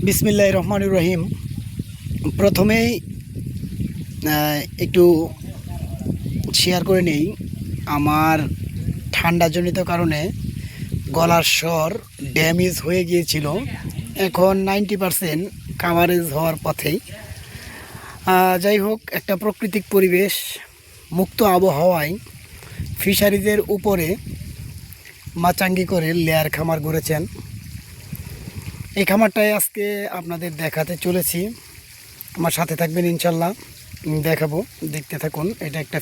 বিসমিল্লাহির রহমানির রহিম। প্রথমেই একটু শেয়ার করে নেই, আমার ঠান্ডাজনিত কারণে গলার স্বর ড্যামেজ হয়ে গিয়েছিল। এখন 90% কাভারেজ হওয়ার পথেই। যাই হোক, একটা প্রাকৃতিক পরিবেশ, মুক্ত আবহাওয়ায় ফিশারিজের উপরে মাচাঙ্গি করে লেয়ার খামার গড়েছেন। এই খামারটাই আজকে আপনাদের দেখাতে চলেছি। আমার সাথে থাকবেন ইনশাল্লাহ, দেখাবো, দেখতে থাকুন। এটা একটা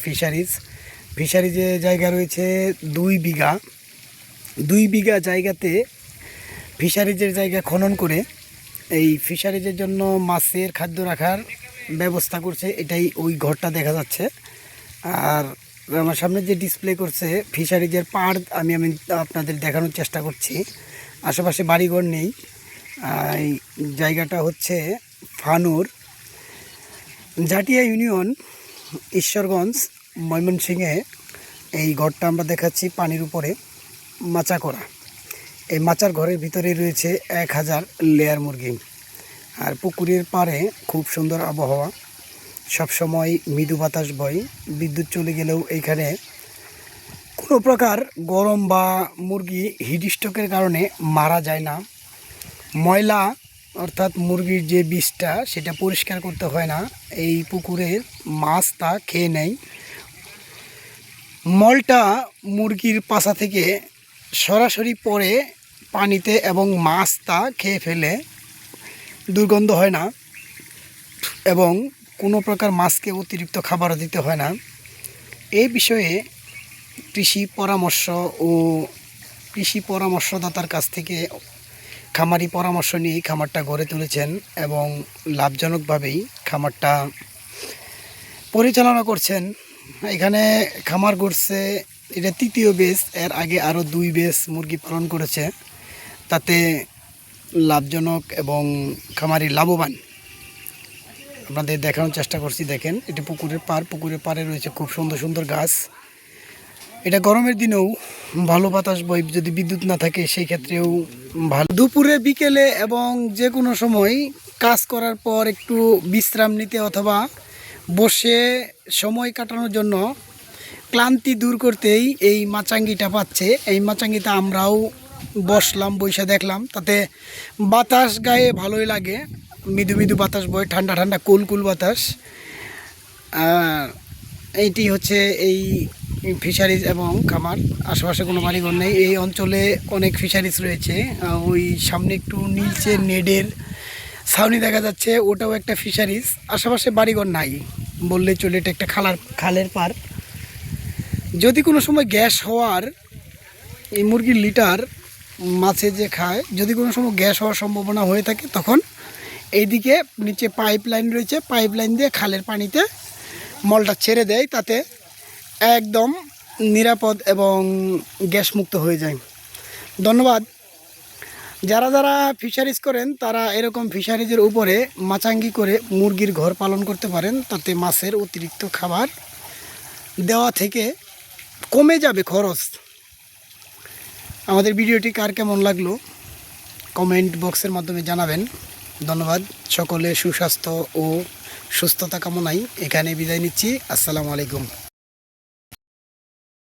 ফিশারিজে জায়গা রয়েছে 2 বিঘা। 2 বিঘা জায়গাতে ফিশারিজের জায়গা খনন করে এই ফিশারিজের জন্য মাছের খাদ্য রাখার ব্যবস্থা করছে। এটাই ওই ঘরটা দেখা যাচ্ছে। আর আমার সামনে যে ডিসপ্লে করছে ফিশারিজের পাড়, আমি আপনাদের দেখানোর চেষ্টা করছি। আশেপাশে বাড়িঘর নেই। এই জায়গাটা হচ্ছে ফানুর, জাটিয়া ইউনিয়ন, ঈশ্বরগঞ্জ, ময়মনসিংহে। এই ঘরটা আমরা দেখাচ্ছি পানির উপরে মাচা করা। এই মাচার ঘরের ভিতরে রয়েছে 1000 লেয়ার মুরগি। আর পুকুরের পাড়ে খুব সুন্দর আবহাওয়া, সবসময় মৃদু বাতাস বয়। বিদ্যুৎ চলে গেলেও এইখানে কোনো প্রকার গরম বা মুরগি হিট স্ট্রোকের কারণে মারা যায় না। ময়লা অর্থাৎ মুরগির যে বিষটা সেটা পরিষ্কার করতে হয় না। এই পুকুরের মাছ তা খেয়ে নেয়। মলটা মুরগির পাছা থেকে সরাসরি পড়ে পানিতে এবং মাছ তা খেয়ে ফেলে, দুর্গন্ধ হয় না এবং কোনো প্রকার মাছকে অতিরিক্ত খাবারও দিতে হয় না। এই বিষয়ে কৃষি পরামর্শদাতার কাছ থেকে খামারি পরামর্শ নিয়ে খামারটা গড়ে তুলেছেন এবং লাভজনকভাবেই খামারটা পরিচালনা করছেন। এখানে খামার গড়ছে, এটা 3য় বেস। এর আগে আরও 2 বেস মুরগি পালন করেছে, তাতে লাভজনক এবং খামারি লাভবান। আপনাদের দেখানোর চেষ্টা করছি। দেখেন, এটি পুকুরের পাড়ে রয়েছে খুব সুন্দর সুন্দর গাছ। এটা গরমের দিনেও ভালো বাতাস বয়, যদি বিদ্যুৎ না থাকে সেই ক্ষেত্রেও ভালো। দুপুরে, বিকেলে এবং যে কোনো সময় কাজ করার পর একটু বিশ্রাম নিতে অথবা বসে সময় কাটানোর জন্য ক্লান্তি দূর করতেই এই মাচাঙ্গিটা পাচ্ছে। এই মাচাঙ্গিতে আমরাও বসলাম, বৈশা দেখলাম, তাতে বাতাস গায়ে ভালোই লাগে। মৃদু মৃদু বাতাস বয়, ঠান্ডা ঠান্ডা কুল বাতাস। এইটি হচ্ছে এই ফিশারিজ এবং খামার। আশেপাশে কোনো বাড়িঘর নেই। এই অঞ্চলে অনেক ফিশারিজ রয়েছে। ওই সামনে একটু নিচে নেডের ছাউনি দেখা যাচ্ছে, ওটাও একটা ফিশারিজ। আশেপাশে বাড়িঘর নাই বললে চলে। এটা একটা খালের পার। যদি কোনো সময় গ্যাস হওয়ার, এই মুরগির লিটার মাছে যে খায়, যদি কোনো সময় গ্যাস হওয়ার সম্ভাবনা হয়ে থাকে, তখন এইদিকে নিচে পাইপ লাইন রয়েছে, পাইপ লাইন দিয়ে খালের পানিতে মলটা ছেড়ে দেয়, তাতে একদম নিরাপদ এবং গ্যাস মুক্ত হয়ে যায়। ধন্যবাদ। যারা যারা ফিশারিজ করেন তারা এরকম ফিশারিজের উপরে মাচাঙ্গি করে মুরগির ঘর পালন করতে পারেন। তাতে মাছের অতিরিক্ত খাবার দেওয়া থেকে কমে যাবে খরচ। আমাদের ভিডিওটি কার কেমন লাগলো কমেন্ট বক্সের মাধ্যমে জানাবেন। ধন্যবাদ। সকলে সুস্বাস্থ্য ও সুস্থতা কামনায় এখানে বিদায় নিচ্ছি। আসসালামু আলাইকুম।